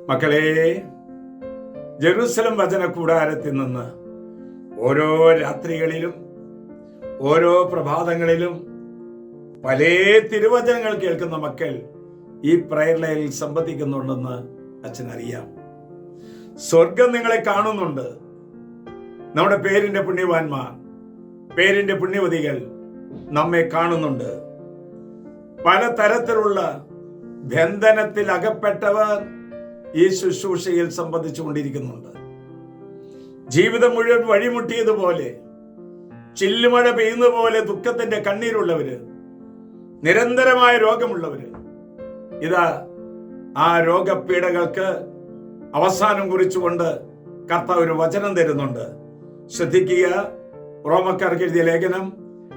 മക്കളെ, ജെറുസലം വചന കൂടാരത്തിൽ നിന്ന് ഓരോ രാത്രികളിലും ഓരോ പ്രഭാതങ്ങളിലും പല തിരുവചനങ്ങൾ കേൾക്കുന്ന മക്കൾ ഈ പ്രയർ ലൈനിൽ സംബന്ധിക്കുന്നുണ്ടെന്ന് അച്ഛനറിയാം. സ്വർഗം നിങ്ങളെ കാണുന്നുണ്ട്. നമ്മുടെ പേരിന്റെ പുണ്യവാന്മാർ, പേരിന്റെ പുണ്യവതികൾ നമ്മെ കാണുന്നുണ്ട്. പലതരത്തിലുള്ള ബന്ധനത്തിൽ അകപ്പെട്ടവർ ഈ ശുശ്രൂഷയിൽ സംബന്ധിച്ചുകൊണ്ടിരിക്കുന്നുണ്ട്. ജീവിതം മുഴുവൻ വഴിമുട്ടിയതുപോലെ, ചില്ലുമഴ പെയ്യുന്ന പോലെ ദുഃഖത്തിന്റെ കണ്ണീരുള്ളവര്, നിരന്തരമായ രോഗമുള്ളവര്, ഇതാ ആ രോഗപീഠകൾക്ക് അവസാനം കുറിച്ചുകൊണ്ട് കർത്താവ് ഒരു വചനം തരുന്നുണ്ട്. ശ്രദ്ധിക്കുക. റോമക്കാർക്ക് എഴുതിയ ലേഖനം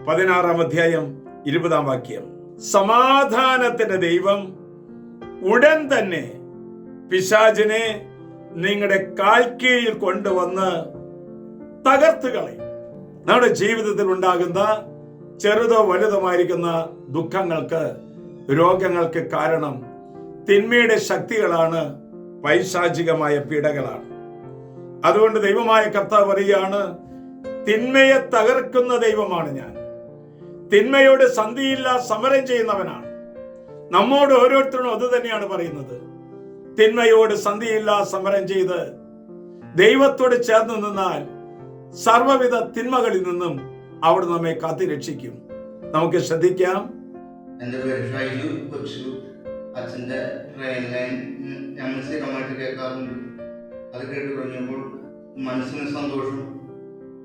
16-ാം അധ്യായം 20-ാം വാക്യം. സമാധാനത്തിന്റെ ദൈവം ഉടൻ തന്നെ പിശാചിനെ നിങ്ങളുടെ കാൽക്കീഴിൽ കൊണ്ടുവന്ന് തകർത്ത് കളയും. നമ്മുടെ ജീവിതത്തിൽ ഉണ്ടാകുന്ന ചെറുതോ വലുതുമായിരിക്കുന്ന ദുഃഖങ്ങൾക്ക്, രോഗങ്ങൾക്ക് കാരണം തിന്മയുടെ ശക്തികളാണ്, പൈശാചികമായ പീഡകളാണ്. അതുകൊണ്ട് ദൈവമായ കർത്താവ് പറയുകയാണ്, തിന്മയെ തകർക്കുന്ന ദൈവമാണ് ഞാൻ. തിന്മയോട് സന്ധിയില്ല സമരം ചെയ്യുന്നവനാണ്. നമ്മോട് ഓരോരുത്തരും അത് തന്നെയാണ് പറയുന്നത്. തിന്മയോട് സന്ധിയില്ല സമരം ചെയ്ത് ദൈവത്തോട് ചേർന്ന് നിന്നാൽ സർവ്വവിധ തിന്മകളിൽ നിന്നും അവിടെ നമ്മെ കാത്തുരക്ഷിക്കും. നമുക്ക് ശ്രദ്ധിക്കാം. എൻ്റെ പേര് ഷൈജു കൊച്ചു. അച്ഛൻ്റെ ട്രെയിൻ ലൈൻ ഞങ്ങൾ സ്ഥിരമായിട്ട് കേൾക്കാറുണ്ട്. അത് കേട്ട് കഴിഞ്ഞപ്പോൾ മനസ്സിന് സന്തോഷം,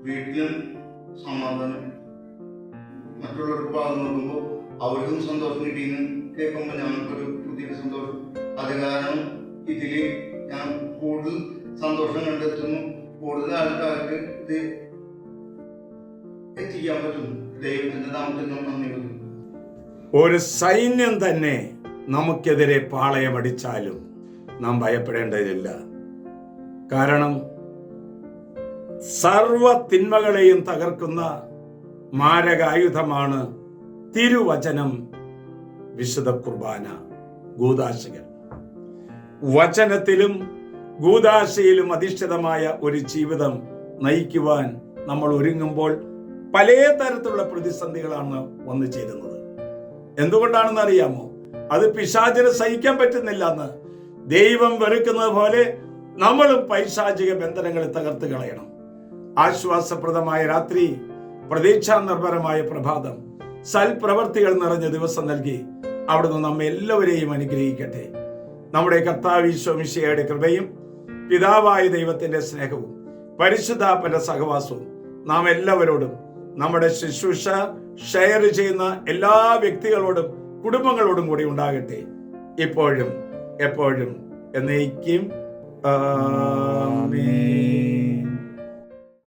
വീട്ടിലും സമാധാനം, മറ്റുള്ളവർക്ക് ഭാഗം നോക്കുമ്പോൾ അവർക്കും സന്തോഷം കിട്ടിയെന്ന് കേൾക്കുമ്പോൾ ഞങ്ങൾക്കൊരു പുതിയൊരു സന്തോഷം. അത് കാരണം ഇതിൽ ഞാൻ കൂടുതൽ സന്തോഷം കണ്ടെത്തുന്നു. കൂടുതൽ ആൾക്കാർക്ക് ഇത് എത്തിക്കാൻ പറ്റുന്നു. ദൈവത്തിന്റെ നാമത്തിൽ നന്ദി പറയുന്നു. ഒരു സൈന്യം തന്നെ നമുക്കെതിരെ പാളയമടിച്ചാലും നാം ഭയപ്പെടേണ്ടതില്ല. കാരണം സർവ തിന്മകളെയും തകർക്കുന്ന മാരകായുധമാണ് തിരുവചനം, വിശുദ്ധ കുർബാന, ഗൂദാശകൾ. വചനത്തിലും ഗൂദാശയിലും അധിഷ്ഠിതമായ ഒരു ജീവിതം നയിക്കുവാൻ നമ്മൾ ഒരുങ്ങുമ്പോൾ പല തരത്തിലുള്ള പ്രതിസന്ധികളാണ് വന്നു ചേരുന്നത്. എന്തുകൊണ്ടാണെന്ന് അറിയാമോ? അത് പിശാചിന് സഹിക്കാൻ പറ്റുന്നില്ല എന്ന്. ദൈവം വെറുക്കുന്നത് പോലെ നമ്മളും പൈശാചിക ബന്ധനങ്ങളെ തകർത്ത് കളയണം. ആശ്വാസപ്രദമായ രാത്രി, പ്രതീക്ഷാ നിർഭരമായ പ്രഭാതം, സൽപ്രവർത്തികൾ നിറഞ്ഞ ദിവസം നൽകി അവിടുന്ന് നമ്മെ എല്ലാവരെയും അനുഗ്രഹിക്കട്ടെ. നമ്മുടെ കർത്താവ് ഈശോ മിശിഹായുടെ കൃപയും പിതാവായ ദൈവത്തിന്റെ സ്നേഹവും പരിശുദ്ധാത്മന്റെ സഹവാസവും നാം എല്ലാവരോടും, നമ്മുടെ ശുശ്രൂഷ ഷെയർ ചെയ്യുന്ന എല്ലാ വ്യക്തികളോടും കുടുംബങ്ങളോടും കൂടി ഉണ്ടാകട്ടെ, ഇപ്പോഴും എപ്പോഴും എന്നേക്കും. ആമേൻ.